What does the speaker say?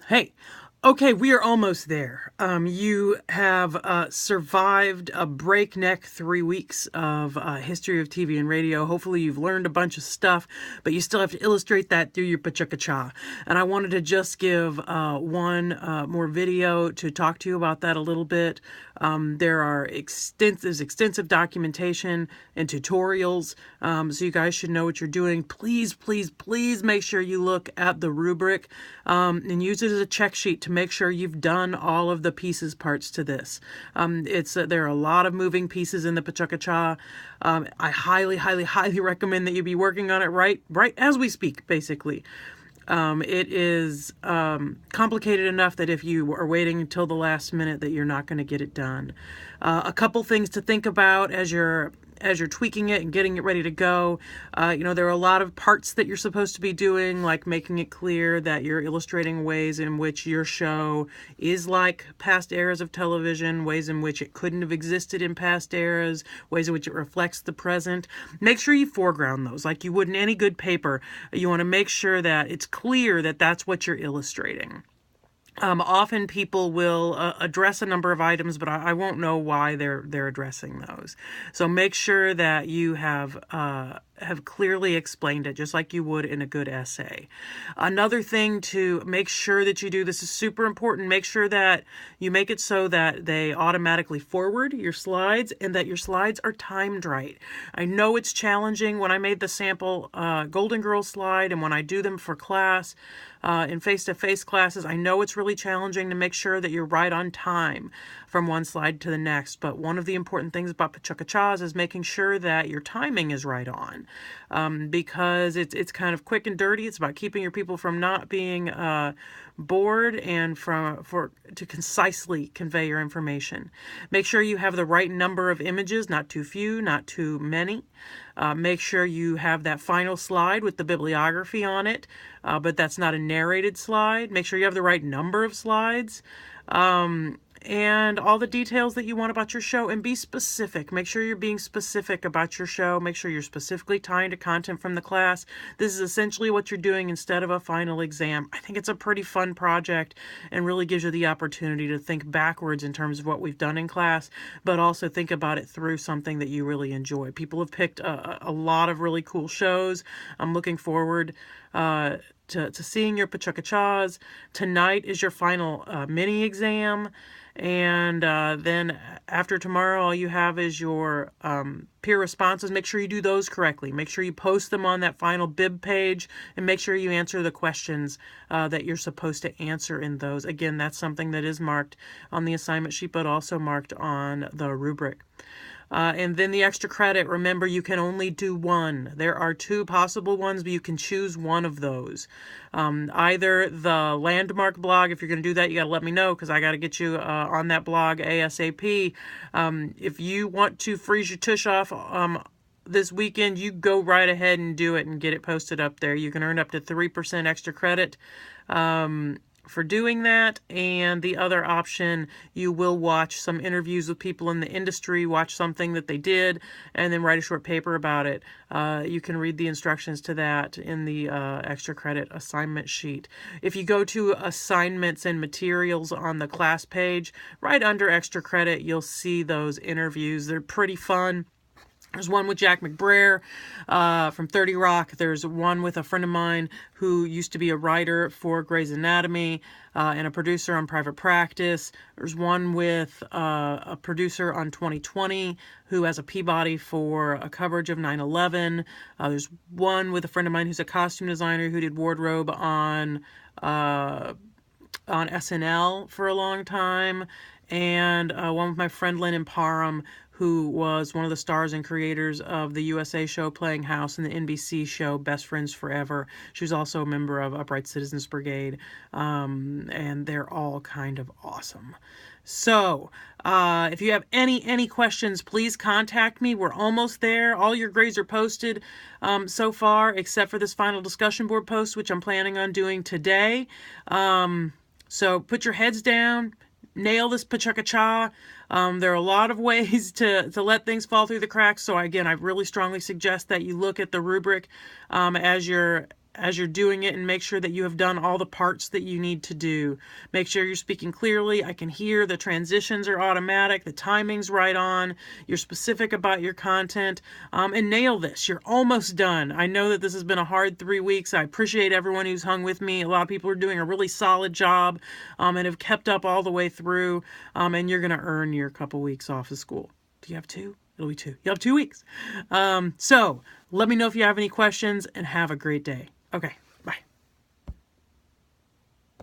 Hey, okay, we are almost there. You have survived a breakneck 3 weeks of history of TV and radio. Hopefully, you've learned a bunch of stuff, but you still have to illustrate that through your pachaka-cha. And I wanted to just give one more video to talk to you about that a little bit. There are extensive documentation and tutorials, so you guys should know what you're doing. Please, please, please make sure you look at the rubric and use it as a check sheet to make sure you've done all of the parts to this. There are a lot of moving pieces in the pachaka-cha. I highly, highly, highly recommend that you be working on it right as we speak, basically. It is complicated enough that if you are waiting until the last minute that you're not going to get it done. A couple things to think about as you're tweaking it and getting it ready to go. There are a lot of parts that you're supposed to be doing, like making it clear that you're illustrating ways in which your show is like past eras of television, ways in which it couldn't have existed in past eras, ways in which it reflects the present. Make sure you foreground those like you would in any good paper. You want to make sure that it's clear that that's what you're illustrating. Often people will address a number of items, but I won't know why they're addressing those. So make sure that you have clearly explained it, just like you would in a good essay. Another thing to make sure that you do, this is super important, make sure that you make it so that they automatically forward your slides and that your slides are timed right. I know it's challenging when I made the sample Golden Girls slide and when I do them for class, in face-to-face classes, I know it's really challenging to make sure that you're right on time from one slide to the next, but one of the important things about pachaka-chas is making sure that your timing is right on, because it's kind of quick and dirty. It's about keeping your people from not being bored and to concisely convey your information. Make sure you have the right number of images, not too few, not too many. Make sure you have that final slide with the bibliography on it, but that's not a narrated slide. Make sure you have the right number of slides. And all the details that you want about your show, and be specific. Make sure you're being specific about your show. Make sure you're specifically tying to content from the class. This is essentially what you're doing instead of a final exam. I think it's a pretty fun project and really gives you the opportunity to think backwards in terms of what we've done in class, but also think about it through something that you really enjoy. People have picked a lot of really cool shows. I'm looking forward to seeing your pachaka-chas. Tonight is your final mini exam. And then after tomorrow, all you have is your peer responses. Make sure you do those correctly. Make sure you post them on that final bib page, and make sure you answer the questions that you're supposed to answer in those. Again, that's something that is marked on the assignment sheet, but also marked on the rubric. And then the extra credit, remember, you can only do one. There are two possible ones, but you can choose one of those. Either the landmark blog, if you're going to do that, you got to let me know, because I got to get you on that blog ASAP. If you want to freeze your tush off this weekend, you go right ahead and do it and get it posted up there. You can earn up to 3% extra credit for doing that. And the other option, you will watch some interviews with people in the industry, watch something that they did, and then write a short paper about it. You can read the instructions to that in the extra credit assignment sheet. If you go to assignments and materials on the class page, right under extra credit, you'll see those interviews. They're pretty fun. There's one with Jack McBrayer from 30 Rock. There's one with a friend of mine who used to be a writer for Grey's Anatomy and a producer on Private Practice. There's one with a producer on 2020 who has a Peabody for a coverage of 9/11. There's one with a friend of mine who's a costume designer who did wardrobe on SNL for a long time. And one with my friend Lynn Parham, who was one of the stars and creators of the USA show Playing House and the NBC show Best Friends Forever. She was also a member of Upright Citizens Brigade, and they're all kind of awesome. So, if you have any questions, please contact me. We're almost there. All your grades are posted so far, except for this final discussion board post, which I'm planning on doing today. So put your heads down. Nail this pachaka-cha. There are a lot of ways to let things fall through the cracks. So again, I really strongly suggest that you look at the rubric as you're as you're doing it and make sure that you have done all the parts that you need to do. Make sure you're speaking clearly. I can hear the transitions are automatic, the timing's right on, you're specific about your content, and nail this. You're almost done. I know that this has been a hard 3 weeks. I appreciate everyone who's hung with me. A lot of people are doing a really solid job and have kept up all the way through, and you're going to earn your couple weeks off of school. Do you have 2? It'll be 2. You have 2 weeks. So let me know if you have any questions, and have a great day. Okay.